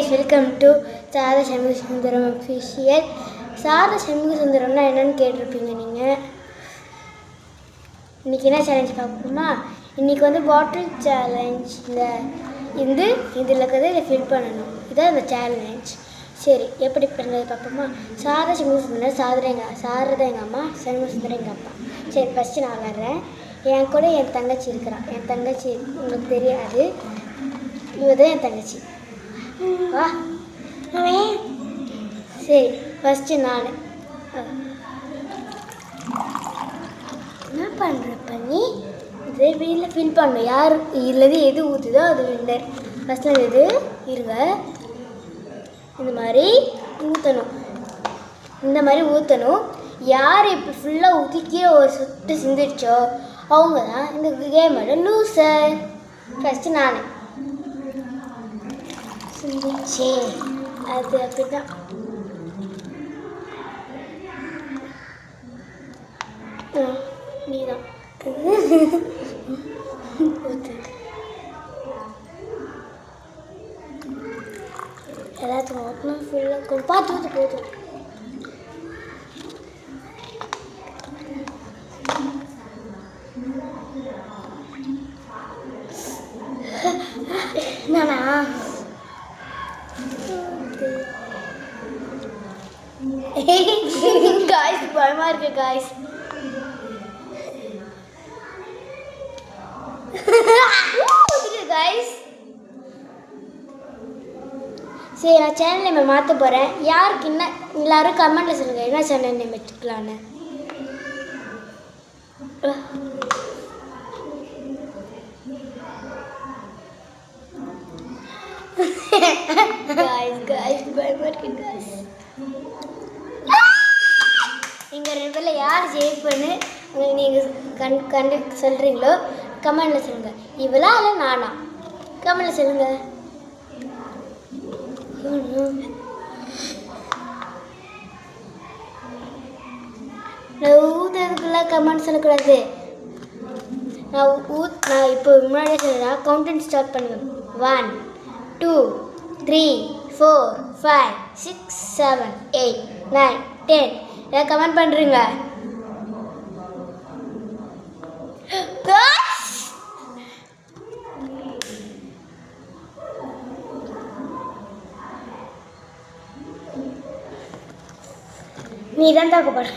Welcome to Sharada Shanmuga Sundaram official. Sharada Shanmuga சுந்தரம்னா என்னன்னு கேட்டிருப்பீங்க நீங்கள். இன்றைக்கி என்ன சேலஞ்ச் பார்ப்போமா? இன்றைக்கி வந்து பாட்டில் சேலஞ்ச். இதில் இருக்கிறத இதை ஃபில் பண்ணணும். இதான் இந்த சேலஞ்ச். சரி, எப்படி பண்ணுறது பார்ப்போமா? சாரதா சண்முக சுந்தரம் சாரதா எங்கள் அம்மா, சண்முக சுந்தரம் எங்கள் அப்பா. சரி, ஃபஸ்ட்டு நான் வர்றேன். என் கூட என் தங்கச்சி இருக்கிறான். என் தங்கச்சி உங்களுக்கு தெரியாது, இவதான் என் தங்கச்சி. வா. சரி, ஃபஸ்ட்டு நான் என்ன பண்ணுறப்ப நீ இதே வீட்டில் ஃபில் பண்ணணும். யார் இல்லது எது ஊற்றுதோ அது வின்னர். ஃபஸ்ட்டில் எது இருங்க, இந்த மாதிரி ஊற்றணும். யார் இப்போ ஃபுல்லாக ஊற்றிக்கே ஒரு சுட்டு சிந்திடுச்சோ அவங்க தான் இந்த கேமோட லூசர். ஃபஸ்ட்டு நான் சிந்திச்சே, அது அப்படிதான். நீ தான் எல்லாத்துக்கும் ஓப்பனும் ஃபுல்லாக கொஞ்சம் பார்த்து ஊற்று போதும். நானா காய்ஸ் பயமா இருக்கு காய்ஸ். காய்ஸ் சரி, நான் சேனல் நேம் மாற்ற போகிறேன். யாருக்கு என்ன எல்லாரும் கமெண்ட்டில் சொல்லுங்கள் என்ன சேனல் நேம் வச்சுக்கலான்னு. நீங்கள் ரெண்டு பேரில் யார் ஜெயிப்பேன்னு நீங்கள் கண்டு சொல்கிறீங்களோ கமெண்டில் சொல்லுங்கள். இவளா இல்லை நானா? கமெண்டில் சொல்லுங்கள். நான் ஊற்றுறதுக்குலாம் கமெண்ட் சொல்லக்கூடாது. நான் இப்போ முன்னாடியே சொல்கிறேன். கவுண்டன் ஸ்டார்ட் பண்ணுவேன். 1 2 3 4 5 6 7 8 9 10. ஏதாவது கமெண்ட் பண்ணுறீங்க? நீ தான் தாக்கப்பட